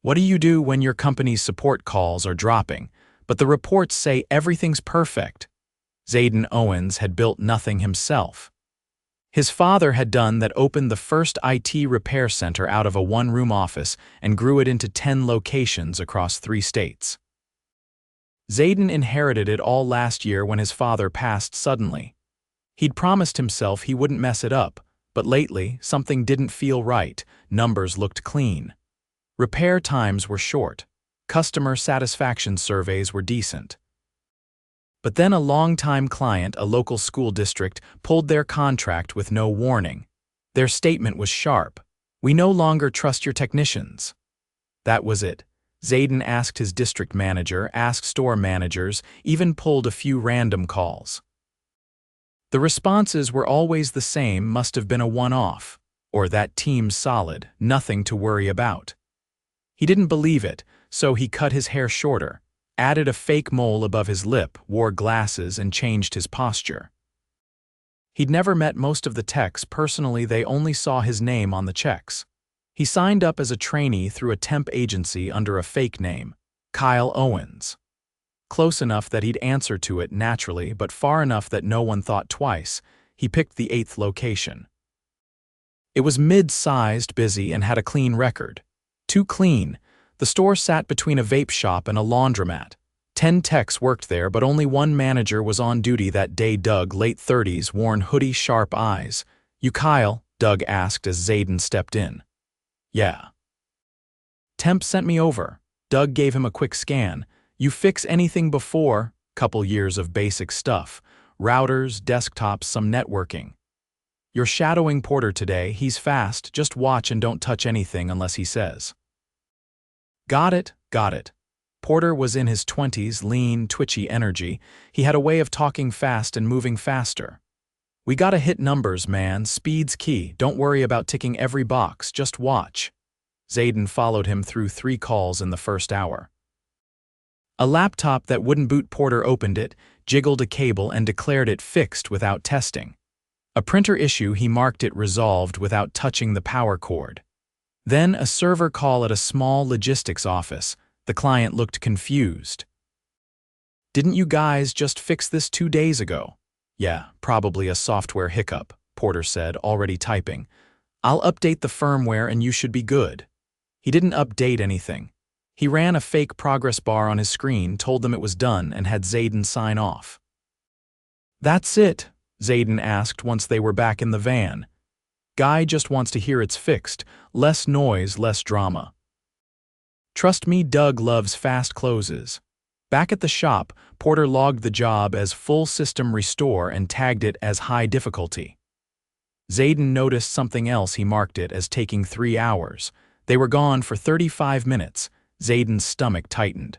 What do you do when your company's support calls are dropping, but the reports say everything's perfect? Zayden Owens had built nothing himself. His father had done that, opened the first IT repair center out of a one-room office and grew it into 10 locations across 3 states. Zayden inherited it all last year when his father passed suddenly. He'd promised himself he wouldn't mess it up, but lately something didn't feel right. Numbers looked clean. Repair times were short. Customer satisfaction surveys were decent. But then a longtime client, a local school district, pulled their contract with no warning. Their statement was sharp. "We no longer trust your technicians." That was it. Zayden asked his district manager, asked store managers, even pulled a few random calls. The responses were always the same: "Must have been a one-off," or "that team's solid, nothing to worry about." He didn't believe it, so he cut his hair shorter, added a fake mole above his lip, wore glasses, and changed his posture. He'd never met most of the techs personally, they only saw his name on the checks. He signed up as a trainee through a temp agency under a fake name, Kyle Owens. Close enough that he'd answer to it naturally, but far enough that no one thought twice. He picked the 8th location. It was mid-sized, busy, and had a clean record. Too clean. The store sat between a vape shop and a laundromat. 10 techs worked there, but only one manager was on duty that day. Doug, late 30s, worn hoodie, sharp eyes. "You Kyle?" Doug asked as Zayden stepped in. "Yeah." "Temp sent me over." Doug gave him a quick scan. "You fix anything before?" "Couple years of basic stuff. Routers, desktops, some networking." "You're shadowing Porter today. He's fast. Just watch and don't touch anything unless he says." Got it, got it. Porter was in his 20s, lean, twitchy energy. He had a way of talking fast and moving faster. "We gotta hit numbers, man. Speed's key. Don't worry about ticking every box. Just watch." Zayden followed him through 3 calls in the first hour. A laptop that wouldn't boot. Porter opened it, jiggled a cable, and declared it fixed without testing. A printer issue, he marked it resolved without touching the power cord. Then a server call at a small logistics office. The client looked confused. "Didn't you guys just fix this 2 days ago?" "Yeah, probably a software hiccup," Porter said, already typing. "I'll update the firmware and you should be good." He didn't update anything. He ran a fake progress bar on his screen, told them it was done, and had Zayden sign off. "That's it?" Zayden asked once they were back in the van. "Guy just wants to hear it's fixed. Less noise, less drama." "Trust me, Doug loves fast closes." Back at the shop, Porter logged the job as full system restore and tagged it as high difficulty. Zayden noticed something else. He marked it as taking 3 hours. They were gone for 35 minutes. Zayden's stomach tightened.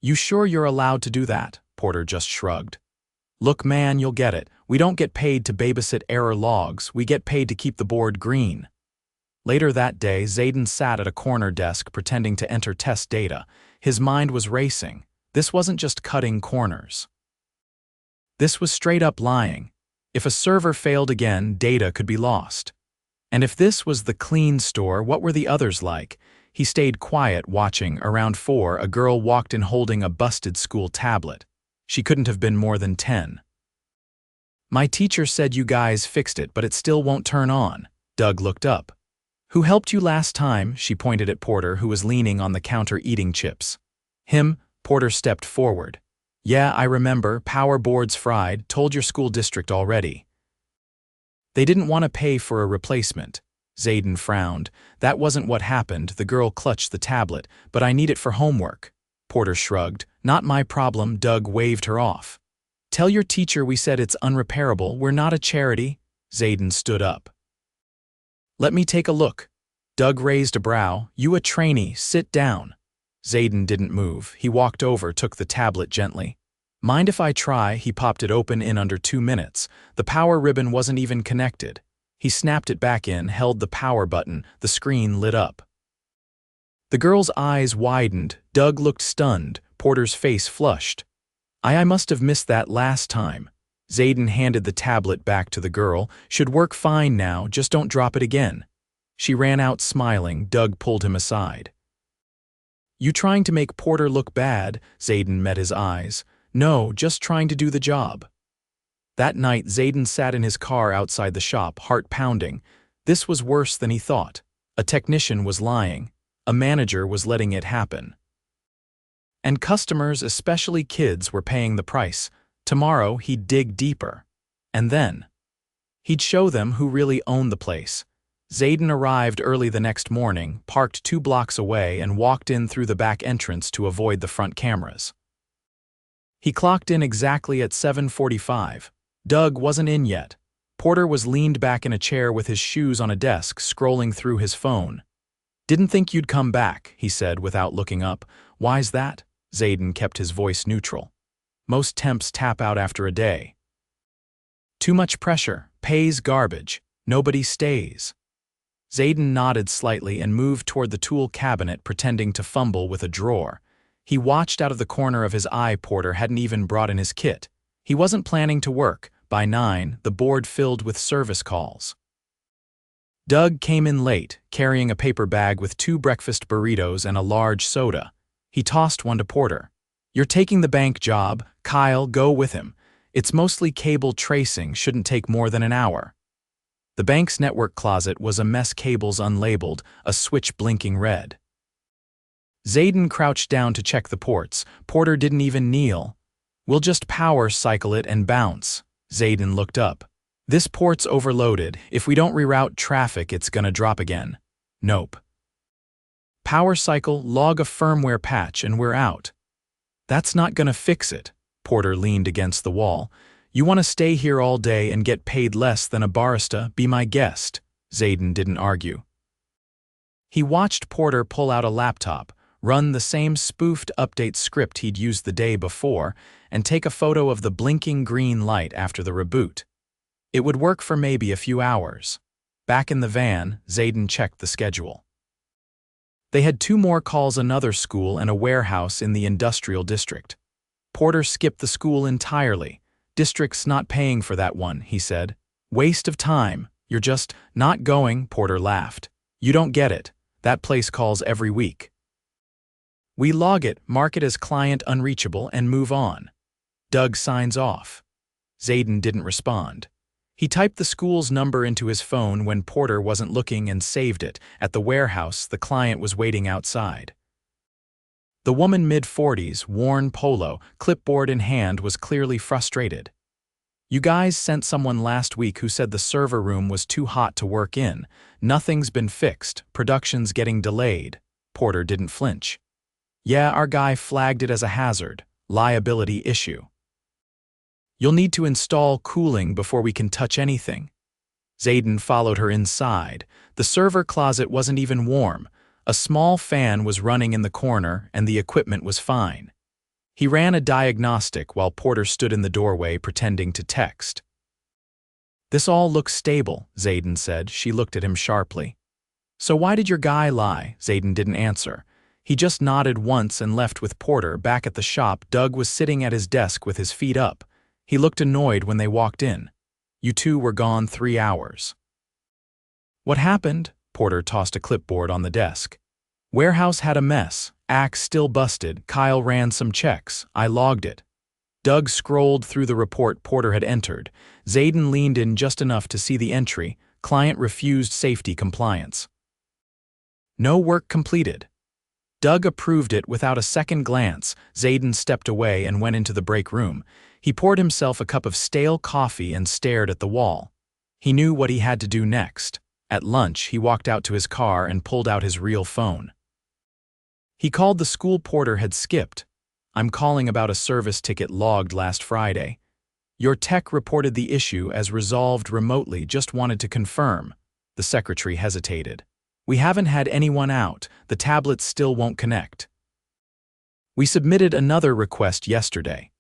"You sure you're allowed to do that?" Porter just shrugged. "Look, man, you'll get it. We don't get paid to babysit error logs. We get paid to keep the board green." Later that day, Zayden sat at a corner desk pretending to enter test data. His mind was racing. This wasn't just cutting corners. This was straight-up lying. If a server failed again, data could be lost. And if this was the clean store, what were the others like? He stayed quiet, watching. Around 4, a girl walked in holding a busted school tablet. She couldn't have been more than 10. "My teacher said you guys fixed it, but it still won't turn on." Doug looked up. "Who helped you last time?" She pointed at Porter, who was leaning on the counter eating chips. "Him?" Porter stepped forward. "Yeah, I remember. Power board's fried. Told your school district already." "They didn't want to pay for a replacement." Zayden frowned. "That wasn't what happened." The girl clutched the tablet. "But I need it for homework." Porter shrugged. "Not my problem." Doug waved her off. "Tell your teacher we said it's unrepairable. We're not a charity." Zayden stood up. "Let me take a look." Doug raised a brow. "You a trainee, sit down." Zayden didn't move. He walked over, took the tablet gently. "Mind if I try?" He popped it open in under 2 minutes. The power ribbon wasn't even connected. He snapped it back in, held the power button. The screen lit up. The girl's eyes widened. Doug looked stunned. Porter's face flushed. I must have missed that last time." Zayden handed the tablet back to the girl. "Should work fine now, just don't drop it again." She ran out smiling. Doug pulled him aside. You trying to make Porter look bad? Zayden met his eyes. No, just trying to do the job. That night, Zayden sat in his car outside the shop, heart pounding. This was worse than he thought. A technician was lying. A manager was letting it happen. And customers, especially kids, were paying the price. Tomorrow, he'd dig deeper. And then he'd show them who really owned the place. Zayden arrived early the next morning, parked 2 blocks away, and walked in through the back entrance to avoid the front cameras. He clocked in exactly at 7:45. Doug wasn't in yet. Porter was leaned back in a chair with his shoes on a desk, scrolling through his phone. "Didn't think you'd come back," he said without looking up. "Why's that?" Zayden kept his voice neutral. "Most temps tap out after a day. Too much pressure, pays garbage, nobody stays." Zayden nodded slightly and moved toward the tool cabinet, pretending to fumble with a drawer. He watched out of the corner of his eye. Porter hadn't even brought in his kit. He wasn't planning to work. By 9, the board filled with service calls. Doug came in late, carrying a paper bag with 2 breakfast burritos and a large soda. He tossed one to Porter. "You're taking the bank job. Kyle, go with him. It's mostly cable tracing, shouldn't take more than an hour." The bank's network closet was a mess, cables unlabeled, a switch blinking red. Zayden crouched down to check the ports. Porter didn't even kneel. "We'll just power cycle it and bounce." Zayden looked up. "This port's overloaded. If we don't reroute traffic, it's gonna drop again." "Nope. Power cycle, log a firmware patch, and we're out." "That's not gonna fix it." Porter leaned against the wall. "You want to stay here all day and get paid less than a barista? Be my guest." Zayden didn't argue. He watched Porter pull out a laptop, run the same spoofed update script he'd used the day before, and take a photo of the blinking green light after the reboot. It would work for maybe a few hours. Back in the van, Zayden checked the schedule. They had 2 more calls, another school and a warehouse in the industrial district. Porter skipped the school entirely. "District's not paying for that one," he said. "Waste of time. You're just not going." Porter laughed. "You don't get it. That place calls every week. We log it, mark it as client unreachable, and move on." Doug signs off. Zayden didn't respond. He typed the school's number into his phone when Porter wasn't looking and saved it. At the warehouse, the client was waiting outside. The woman, mid-40s, worn polo, clipboard in hand, was clearly frustrated. "You guys sent someone last week who said the server room was too hot to work in. Nothing's been fixed. Production's getting delayed." Porter didn't flinch. "Yeah, our guy flagged it as a hazard. Liability issue. You'll need to install cooling before we can touch anything." Zayden followed her inside. The server closet wasn't even warm. A small fan was running in the corner, and the equipment was fine. He ran a diagnostic while Porter stood in the doorway pretending to text. "This all looks stable," Zayden said. She looked at him sharply. "So why did your guy lie?" Zayden didn't answer. He just nodded once and left with Porter. Back at the shop, Doug was sitting at his desk with his feet up. He looked annoyed when they walked in. "You 2 were gone 3 hours. "What happened?" Porter tossed a clipboard on the desk. "Warehouse had a mess. Axe still busted. Kyle ran some checks. I logged it." Doug scrolled through the report Porter had entered. Zayden leaned in just enough to see the entry. Client refused safety compliance. "No work completed." Doug approved it without a second glance. Zayden stepped away and went into the break room. He poured himself a cup of stale coffee and stared at the wall. He knew what he had to do next. At lunch, he walked out to his car and pulled out his real phone. He called the school Porter had skipped. "I'm calling about a service ticket logged last Friday. Your tech reported the issue as resolved remotely, just wanted to confirm." The secretary hesitated. "We haven't had anyone out. The tablets still won't connect. We submitted another request yesterday."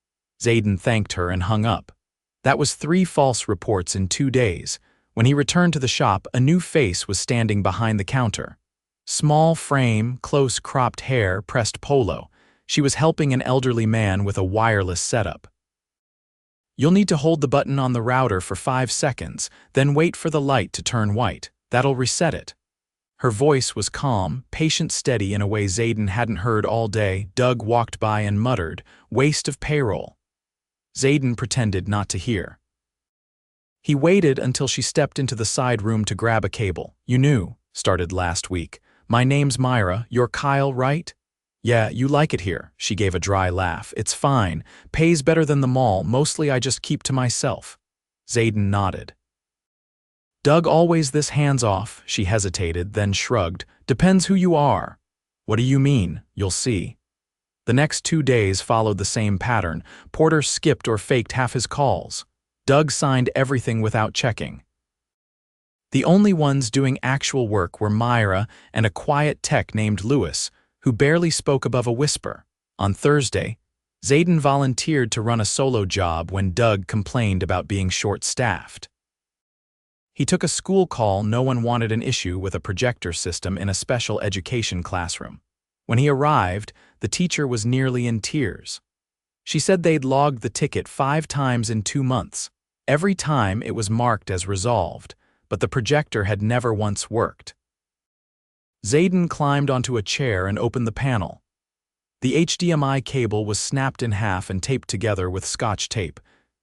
Zayden thanked her and hung up. That was 3 false reports in 2 days. When he returned to the shop, a new face was standing behind the counter. Small frame, close cropped hair, pressed polo. She was helping an elderly man with a wireless setup. "You'll need to hold the button on the router for 5 seconds, then wait for the light to turn white. That'll reset it." Her voice was calm, patient, steady in a way Zayden hadn't heard all day. Doug walked by and muttered, "Waste of payroll." Zayden pretended not to hear. He waited until she stepped into the side room to grab a cable. "You knew," started last week. "My name's Myra. You're Kyle, right?" "Yeah, you like it here." She gave a dry laugh. "It's fine. Pays better than the mall. Mostly I just keep to myself." Zayden nodded. "Doug always this hands-off," she hesitated, then shrugged. "Depends who you are." "What do you mean?" "You'll see." The next 2 days followed the same pattern. Porter skipped or faked half his calls. Doug signed everything without checking. The only ones doing actual work were Myra and a quiet tech named Lewis, who barely spoke above a whisper. On Thursday, Zayden volunteered to run a solo job when Doug complained about being short-staffed. He took a school call. No one wanted an issue with a projector system in a special education classroom. When he arrived, the teacher was nearly in tears. She said they'd logged the ticket 5 times in 2 months. Every time it was marked as resolved, but the projector had never once worked. Zayden climbed onto a chair and opened the panel. The HDMI cable was snapped in half and taped together with Scotch tape.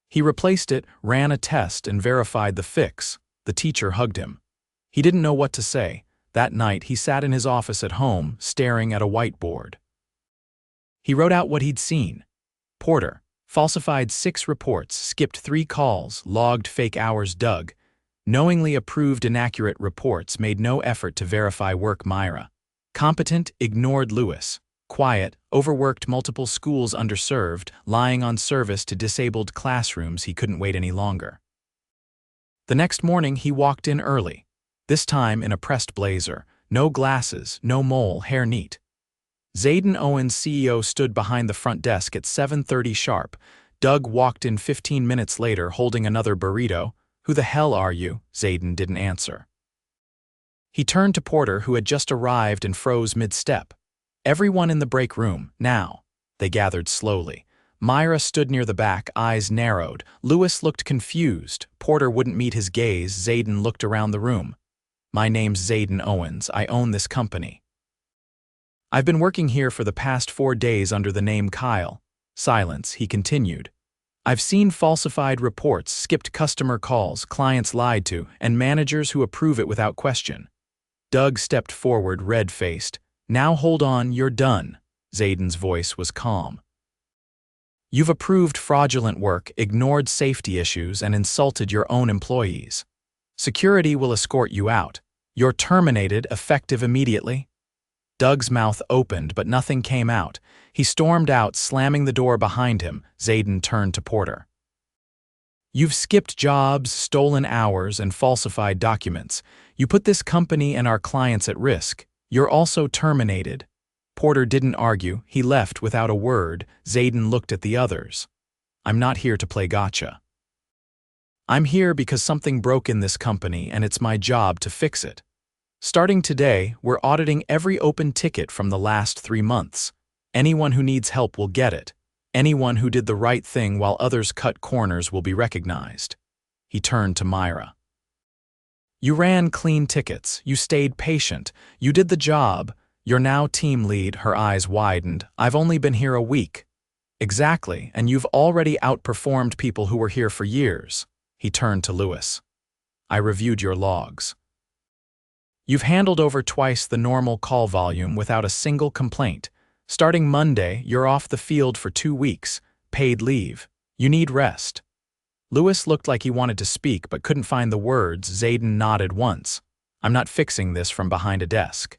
He replaced it, ran a test, and verified the fix. The teacher hugged him. He didn't know what to say. That night, he sat in his office at home, staring at a whiteboard. He wrote out what he'd seen. Porter falsified 6 reports, skipped 3 calls, logged fake hours. Doug knowingly approved inaccurate reports, made no effort to verify work. Myra competent, ignored Lewis. Quiet, overworked multiple schools. Underserved, lying on service to disabled classrooms. He couldn't wait any longer. The next morning, he walked in early, this time in a pressed blazer, no glasses, no mole, hair neat. Zayden Owens, CEO, stood behind the front desk at 7:30 sharp. Doug walked in 15 minutes later holding another burrito. "Who the hell are you?" Zayden didn't answer. He turned to Porter, who had just arrived, and froze mid-step. "Everyone in the break room, now." They gathered slowly. Myra stood near the back, eyes narrowed. Lewis looked confused. Porter wouldn't meet his gaze. Zayden looked around the room. "My name's Zayden Owens. I own this company. I've been working here for the past 4 days under the name Kyle." Silence. He continued. "I've seen falsified reports, skipped customer calls, clients lied to, and managers who approve it without question." Doug stepped forward, red-faced. "Now hold on, you're done." Zayden's voice was calm. "You've approved fraudulent work, ignored safety issues, and insulted your own employees. Security will escort you out. You're terminated, effective immediately." Doug's mouth opened, but nothing came out. He stormed out, slamming the door behind him. Zayden turned to Porter. "You've skipped jobs, stolen hours, and falsified documents. You put this company and our clients at risk. You're also terminated." Porter didn't argue. He left without a word. Zayden looked at the others. "I'm not here to play gotcha. I'm here because something broke in this company, and it's my job to fix it. Starting today, we're auditing every open ticket from the last 3 months. Anyone who needs help will get it. Anyone who did the right thing while others cut corners will be recognized." He turned to Myra. "You ran clean tickets. You stayed patient. You did the job. You're now team lead." Her eyes widened. "I've only been here a week." "Exactly, and you've already outperformed people who were here for years." He turned to Lewis. "I reviewed your logs. You've handled over twice the normal call volume without a single complaint. Starting Monday, you're off the field for 2 weeks, paid leave. You need rest." Lewis looked like he wanted to speak but couldn't find the words. Zayden nodded once. "I'm not fixing this from behind a desk.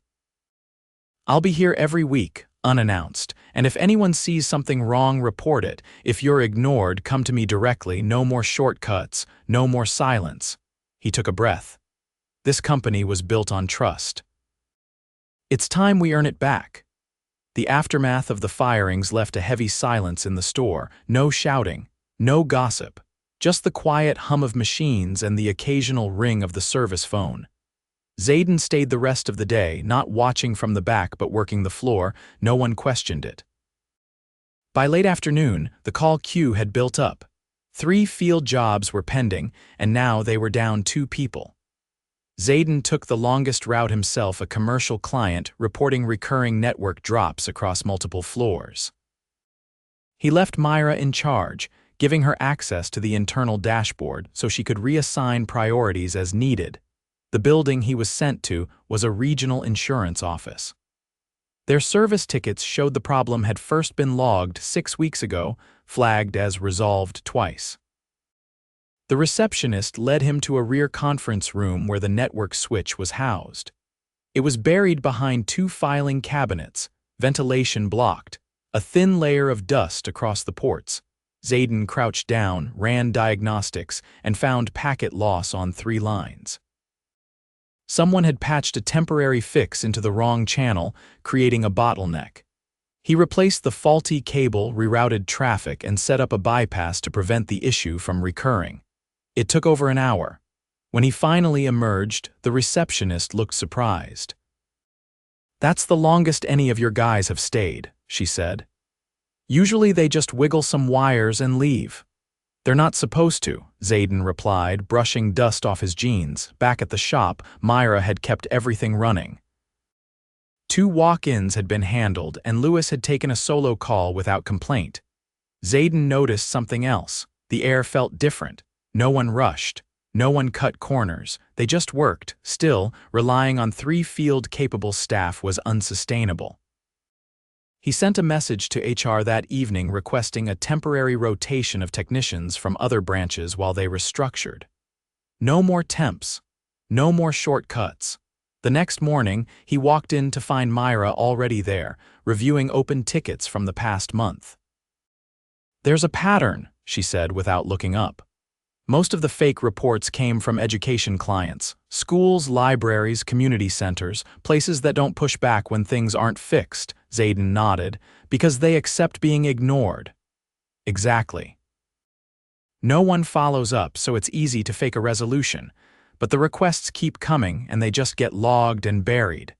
I'll be here every week, unannounced, and if anyone sees something wrong, report it. If you're ignored, come to me directly. No more shortcuts, no more silence." He took a breath. This company was built on trust. It's time we earn it back. The aftermath of the firings left a heavy silence in the store. No shouting, no gossip, just the quiet hum of machines and the occasional ring of the service phone. Zayden stayed the rest of the day, not watching from the back but working the floor. No one questioned it. By late afternoon, the call queue had built up. 3 field jobs were pending, and now they were down 2 people. Zayden took the longest route himself, a commercial client reporting recurring network drops across multiple floors. He left Myra in charge, giving her access to the internal dashboard so she could reassign priorities as needed. The building he was sent to was a regional insurance office. Their service tickets showed the problem had first been logged 6 weeks ago, flagged as resolved twice. The receptionist led him to a rear conference room where the network switch was housed. It was buried behind 2 filing cabinets, ventilation blocked, a thin layer of dust across the ports. Zayden crouched down, ran diagnostics, and found packet loss on 3 lines. Someone had patched a temporary fix into the wrong channel, creating a bottleneck. He replaced the faulty cable, rerouted traffic, and set up a bypass to prevent the issue from recurring. It took over an hour. When he finally emerged, the receptionist looked surprised. "That's the longest any of your guys have stayed," she said. "Usually they just wiggle some wires and leave." "They're not supposed to," Zayden replied, brushing dust off his jeans. Back at the shop, Myra had kept everything running. 2 walk-ins had been handled, and Lewis had taken a solo call without complaint. Zayden noticed something else. The air felt different. No one rushed. No one cut corners. They just worked. Still, relying on 3 field-capable staff was unsustainable. He sent a message to HR that evening requesting a temporary rotation of technicians from other branches while they restructured. No more temps. No more shortcuts. The next morning, he walked in to find Myra already there, reviewing open tickets from the past month. "There's a pattern," she said without looking up. Most of the fake reports came from education clients, schools, libraries, community centers, places that don't push back when things aren't fixed. Zayden nodded, because they accept being ignored. Exactly. No one follows up, so it's easy to fake a resolution, but the requests keep coming and they just get logged and buried.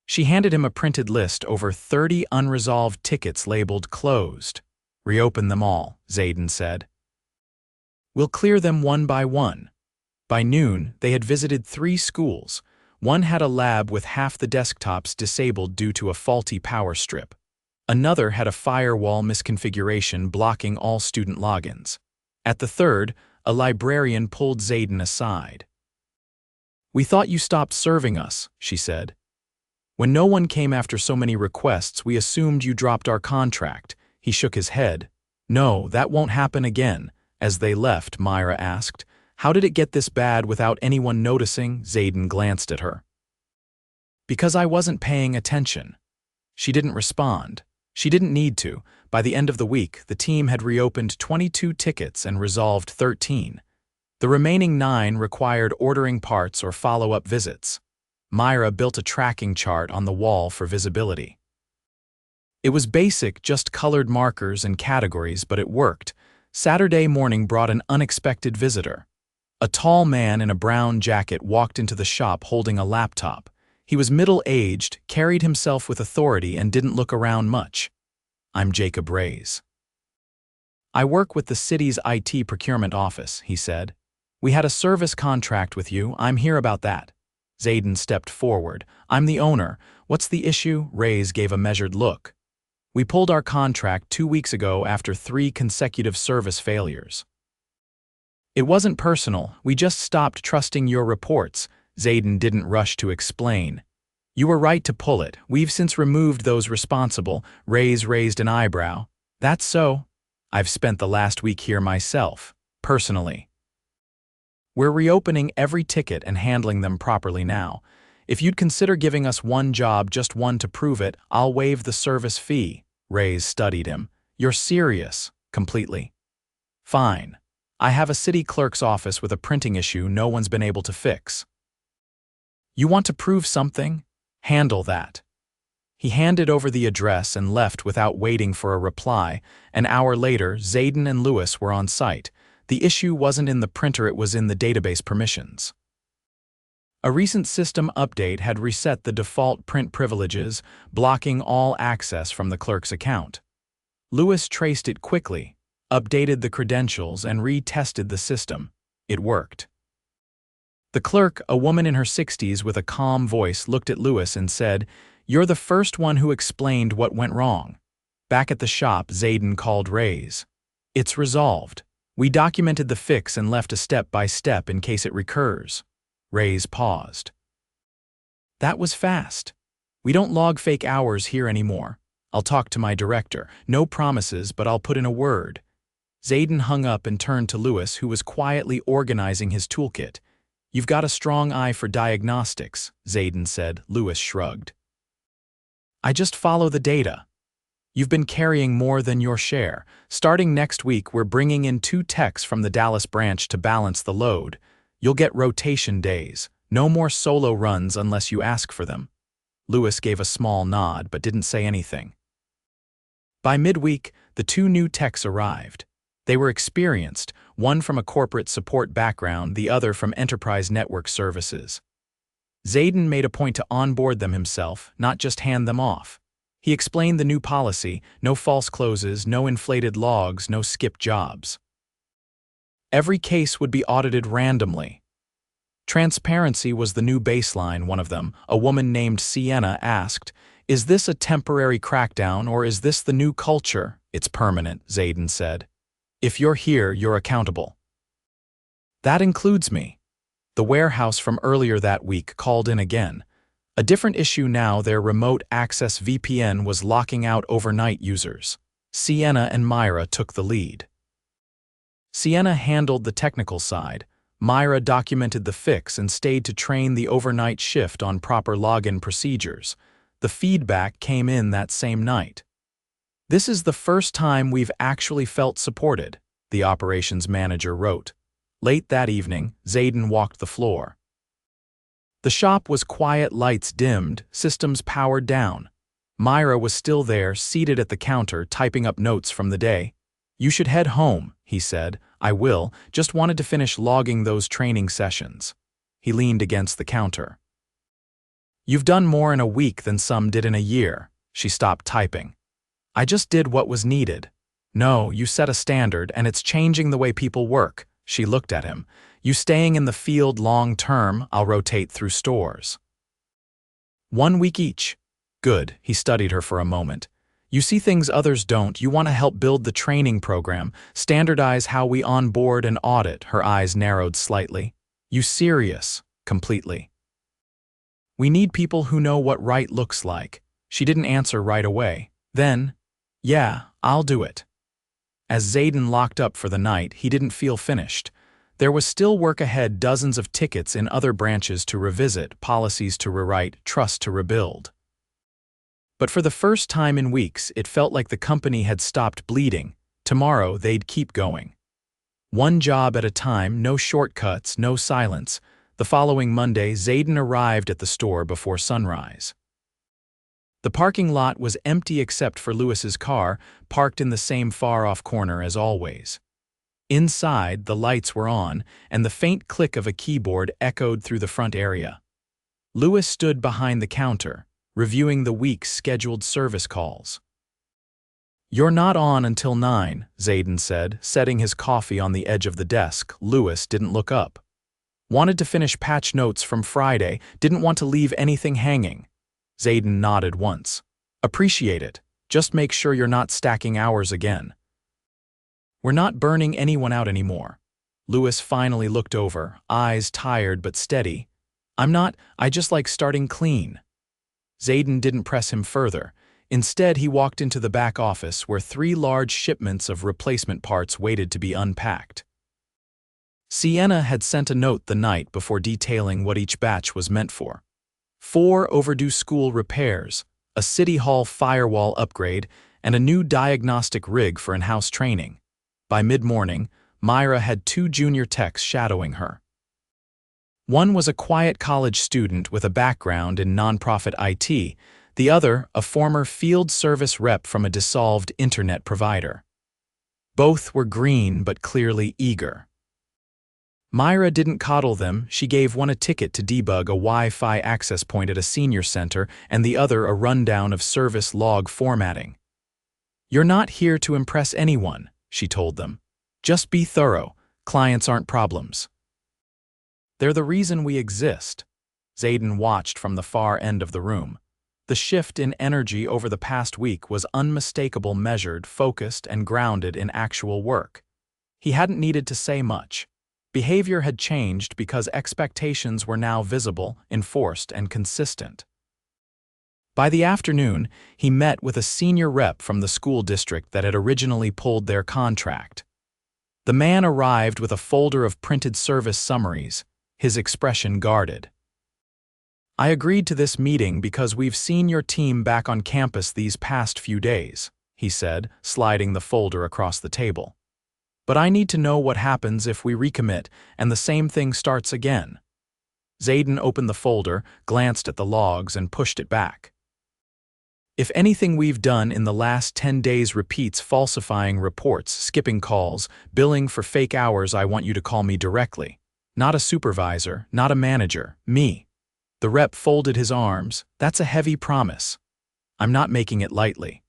She handed him a printed list over 30 unresolved tickets labeled closed. "Reopen them all," Zayden said. "We'll clear them one by one." By noon, they had visited 3 schools. One had a lab with half the desktops disabled due to a faulty power strip. Another had a firewall misconfiguration blocking all student logins. At the third, a librarian pulled Zayden aside. "We thought you stopped serving us," she said. "When no one came after so many requests, we assumed you dropped our contract." He shook his head. "No, that won't happen again." As they left, Myra asked, "How did it get this bad without anyone noticing?" Zayden glanced at her. "Because I wasn't paying attention." She didn't respond. She didn't need to. By the end of the week, the team had reopened 22 tickets and resolved 13. The remaining 9 required ordering parts or follow-up visits. Myra built a tracking chart on the wall for visibility. It was basic, just colored markers and categories, but it worked. Saturday morning brought an unexpected visitor. A tall man in a brown jacket walked into the shop holding a laptop. He was middle-aged, carried himself with authority, and didn't look around much. "I'm Jacob Reyes. I work with the city's IT procurement office," he said. "We had a service contract with you. I'm here about that." Zayden stepped forward. "I'm the owner. What's the issue?" Reyes gave a measured look. "We pulled our contract 2 weeks ago after 3 consecutive service failures." "It wasn't personal. We just stopped trusting your reports." Zayden didn't rush to explain. "You were right to pull it. We've since removed those responsible." Reyes raised an eyebrow. "That's so? I've spent the last week here myself, personally." "We're reopening every ticket and handling them properly now. If you'd consider giving us one job, just one to prove it, I'll waive the service fee." Reyes studied him. "You're serious?" "Completely." "Fine. I have a city clerk's office with a printing issue no one's been able to fix." "You want to prove something? Handle that." He handed over the address and left without waiting for a reply. An hour later, Zayden and Lewis were on site. The issue wasn't in the printer, it was in the database permissions. A recent system update had reset the default print privileges, blocking all access from the clerk's account. Lewis traced it quickly, updated the credentials, and retested the system. It worked. The clerk, a woman in her 60s with a calm voice, looked at Lewis and said, "You're the first one who explained what went wrong." Back at the shop, Zayden called Ray's. "It's resolved. We documented the fix and left a step-by-step in case it recurs." Ray's paused. "That was fast. We don't log fake hours here anymore. I'll talk to my director. No promises, but I'll put in a word." Zayden hung up and turned to Lewis, who was quietly organizing his toolkit. "You've got a strong eye for diagnostics," Zayden said. Lewis shrugged. "I just follow the data. You've been carrying more than your share. Starting next week, we're bringing in 2 techs from the Dallas branch to balance the load. You'll get rotation days. No more solo runs unless you ask for them." Lewis gave a small nod but didn't say anything. By midweek, the 2 new techs arrived. They were experienced, one from a corporate support background, the other from enterprise network services. Zayden made a point to onboard them himself, not just hand them off. He explained the new policy: no false closes, no inflated logs, no skipped jobs. Every case would be audited randomly. Transparency was the new baseline, one of them, a woman named Sienna, asked. "Is this a temporary crackdown or is this the new culture?" "It's permanent," Zayden said. "If you're here, you're accountable." "That includes me." The warehouse from earlier that week called in again. A different issue now: their remote access VPN was locking out overnight users. Sienna and Myra took the lead. Sienna handled the technical side. Myra documented the fix and stayed to train the overnight shift on proper login procedures. The feedback came in that same night. "This is the first time we've actually felt supported," the operations manager wrote. Late that evening, Zayden walked the floor. The shop was quiet, lights dimmed, systems powered down. Myra was still there, seated at the counter, typing up notes from the day. "You should head home," he said. "I will, just wanted to finish logging those training sessions." He leaned against the counter. "You've done more in a week than some did in a year." She stopped typing. "I just did what was needed." "No, you set a standard, and it's changing the way people work." She looked at him. "You staying in the field long term? I'll rotate through stores." 1 week each. "Good." He studied her for a moment. "You see things others don't. You want to help build the training program, standardize how we onboard and audit." Her eyes narrowed slightly. "You serious?" "Completely." "We need people who know what right looks like." She didn't answer right away. Then, "Yeah, I'll do it." As Zayden locked up for the night, he didn't feel finished. There was still work ahead: dozens of tickets in other branches to revisit, policies to rewrite, trust to rebuild. But for the first time in weeks, it felt like the company had stopped bleeding. Tomorrow, they'd keep going. One job at a time, no shortcuts, no silence. The following Monday, Zayden arrived at the store before sunrise. The parking lot was empty except for Lewis's car, parked in the same far-off corner as always. Inside, the lights were on, and the faint click of a keyboard echoed through the front area. Lewis stood behind the counter, reviewing the week's scheduled service calls. "You're not on until 9, Zayden said, setting his coffee on the edge of the desk. Lewis didn't look up. "Wanted to finish patch notes from Friday, didn't want to leave anything hanging." Zayden nodded once. "Appreciate it. Just make sure you're not stacking hours again." "We're not burning anyone out anymore." Lewis finally looked over, eyes tired but steady. "I'm not, I just like starting clean." Zayden didn't press him further. Instead, he walked into the back office where 3 large shipments of replacement parts waited to be unpacked. Sienna had sent a note the night before detailing what each batch was meant for. 4 overdue school repairs, a city hall firewall upgrade, and a new diagnostic rig for in-house training. By mid-morning, Myra had 2 junior techs shadowing her. One was a quiet college student with a background in nonprofit IT, the other a former field service rep from a dissolved internet provider. Both were green but clearly eager. Myra didn't coddle them. She gave one a ticket to debug a Wi-Fi access point at a senior center and the other a rundown of service log formatting. "You're not here to impress anyone," she told them. "Just be thorough. Clients aren't problems." They're the reason we exist. Zayden watched from the far end of the room. The shift in energy over the past week was unmistakable, measured, focused, and grounded in actual work. He hadn't needed to say much. Behavior had changed because expectations were now visible, enforced, and consistent. By the afternoon, he met with a senior rep from the school district that had originally pulled their contract. The man arrived with a folder of printed service summaries, his expression guarded. "I agreed to this meeting because we've seen your team back on campus these past few days," he said, sliding the folder across the table. "But I need to know what happens if we recommit and the same thing starts again." Zayden opened the folder, glanced at the logs, and pushed it back. "If anything we've done in the last 10 days repeats falsifying reports, skipping calls, billing for fake hours, I want you to call me directly. Not a supervisor, not a manager, me." The rep folded his arms. "That's a heavy promise. I'm not making it lightly.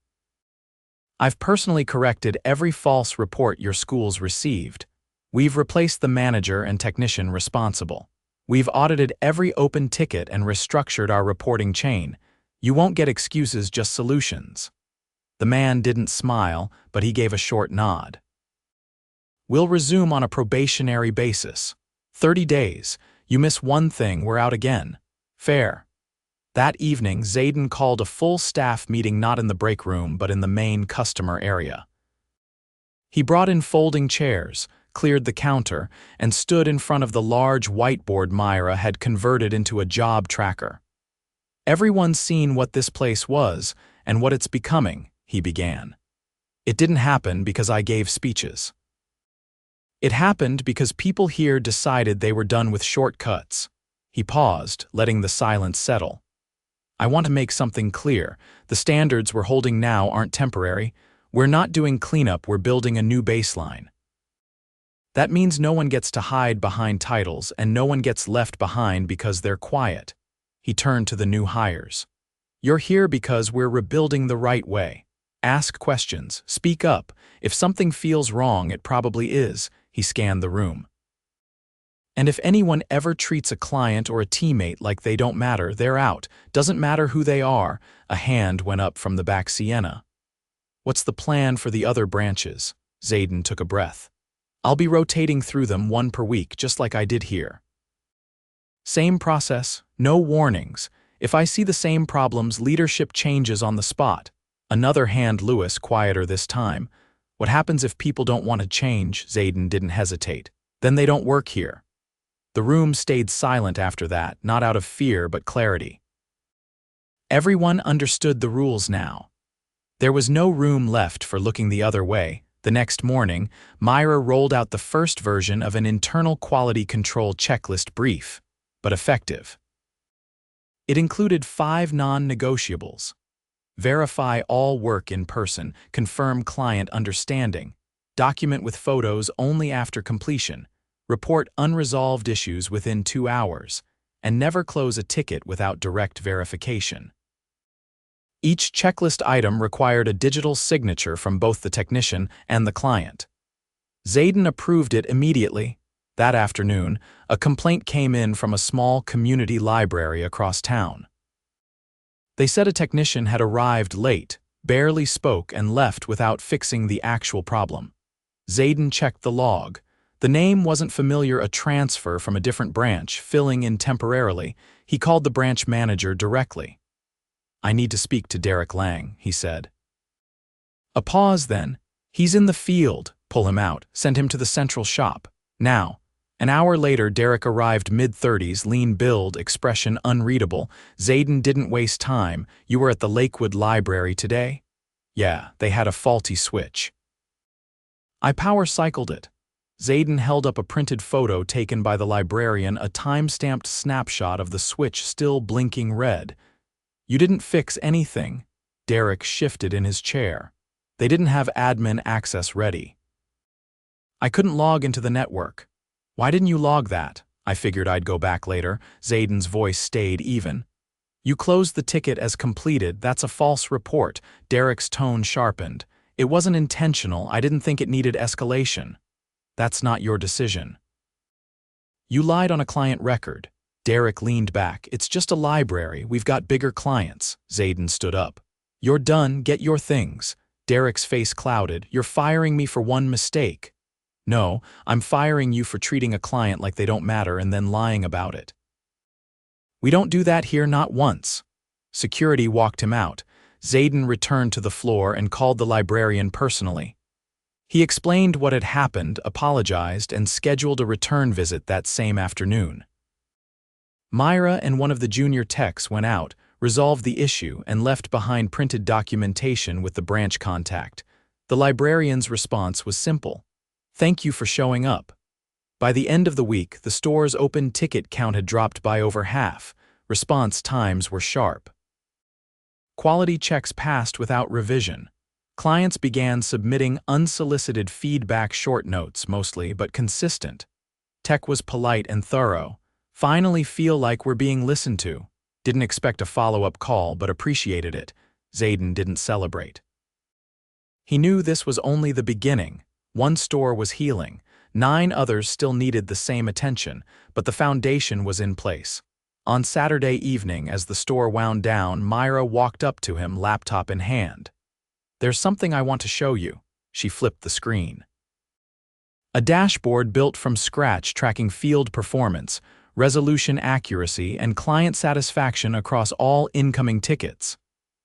I've personally corrected every false report your school's received. We've replaced the manager and technician responsible. We've audited every open ticket and restructured our reporting chain. You won't get excuses, just solutions." The man didn't smile, but he gave a short nod. "We'll resume on a probationary basis. 30 days. You miss one thing, we're out again. Fair." That evening, Zayden called a full staff meeting, not in the break room, but in the main customer area. He brought in folding chairs, cleared the counter, and stood in front of the large whiteboard Myra had converted into a job tracker. "Everyone's seen what this place was and what it's becoming," he began. "It didn't happen because I gave speeches. It happened because people here decided they were done with shortcuts." He paused, letting the silence settle. "I want to make something clear. The standards we're holding now aren't temporary. We're not doing cleanup, we're building a new baseline. That means no one gets to hide behind titles, and no one gets left behind because they're quiet." He turned to the new hires. "You're here because we're rebuilding the right way. Ask questions, speak up. If something feels wrong, it probably is." He scanned the room. "And if anyone ever treats a client or a teammate like they don't matter, they're out. Doesn't matter who they are." A hand went up from the back. "Sienna, what's the plan for the other branches?" Zayden took a breath. "I'll be rotating through them, one per week, just like I did here. Same process, no warnings. If I see the same problems, leadership changes on the spot." Another hand, Lewis, quieter this time. "What happens if people don't want to change?" Zayden didn't hesitate. "Then they don't work here." The room stayed silent after that, not out of fear but clarity. Everyone understood the rules now. There was no room left for looking the other way. The next morning, Myra rolled out the first version of an internal quality control checklist, brief but effective. It included 5 non-negotiables. Verify all work in person, confirm client understanding, document with photos only after completion, report unresolved issues within 2 hours, and never close a ticket without direct verification. Each checklist item required a digital signature from both the technician and the client. Zayden approved it immediately. That afternoon, a complaint came in from a small community library across town. They said a technician had arrived late, barely spoke, and left without fixing the actual problem. Zayden checked the log. The name wasn't familiar, a transfer from a different branch, filling in temporarily. He called the branch manager directly. "I need to speak to Derek Lang," he said. A pause, then. "He's in the field. Pull him out. Send him to the central shop. Now." An hour later, Derek arrived, mid-30s, lean build, expression unreadable. Zayden didn't waste time. "You were at the Lakewood Library today?" "Yeah, they had a faulty switch. I power cycled it." Zayden held up a printed photo taken by the librarian, a time-stamped snapshot of the switch still blinking red. "You didn't fix anything." Derek shifted in his chair. "They didn't have admin access ready. I couldn't log into the network." "Why didn't you log that?" "I figured I'd go back later." Zayden's voice stayed even. "You closed the ticket as completed. That's a false report." Derek's tone sharpened. "It wasn't intentional. I didn't think it needed escalation." "That's not your decision." You lied on a client record. Derek leaned back. It's just a library. We've got bigger clients. Zayden stood up. You're done. Get your things. Derek's face clouded. You're firing me for one mistake. No, I'm firing you for treating a client like they don't matter and then lying about it. We don't do that here, not once. Security walked him out. Zayden returned to the floor and called the librarian personally. He explained what had happened, apologized, and scheduled a return visit that same afternoon. Myra and one of the junior techs went out, resolved the issue, and left behind printed documentation with the branch contact. The librarian's response was simple. Thank you for showing up. By the end of the week, the store's open ticket count had dropped by over half. Response times were sharp. Quality checks passed without revision. Clients began submitting unsolicited feedback short notes, mostly, but consistent. Tech was polite and thorough. Finally feel like we're being listened to. Didn't expect a follow-up call, but appreciated it. Zayden didn't celebrate. He knew this was only the beginning. One store was healing. 9 others still needed the same attention, but the foundation was in place. On Saturday evening, as the store wound down, Myra walked up to him, laptop in hand. There's something I want to show you. She flipped the screen. A dashboard built from scratch tracking field performance, resolution accuracy, and client satisfaction across all incoming tickets.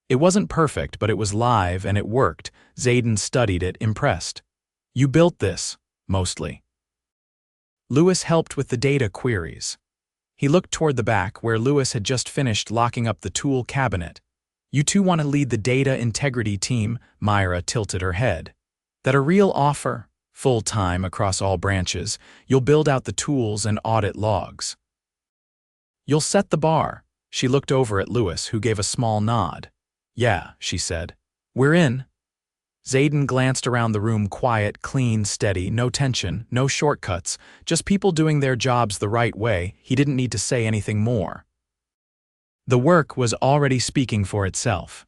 It wasn't perfect, but it was live and it worked. Zayden studied it, impressed. You built this, mostly. Lewis helped with the data queries. He looked toward the back where Lewis had just finished locking up the tool cabinet. You two want to lead the data integrity team? Myra tilted her head. That a real offer? Full-time across all branches. You'll build out the tools and audit logs. You'll set the bar. She looked over at Lewis, who gave a small nod. Yeah, she said. We're in. Zayden glanced around the room, quiet, clean, steady, no tension, no shortcuts, just people doing their jobs the right way. He didn't need to say anything more. The work was already speaking for itself.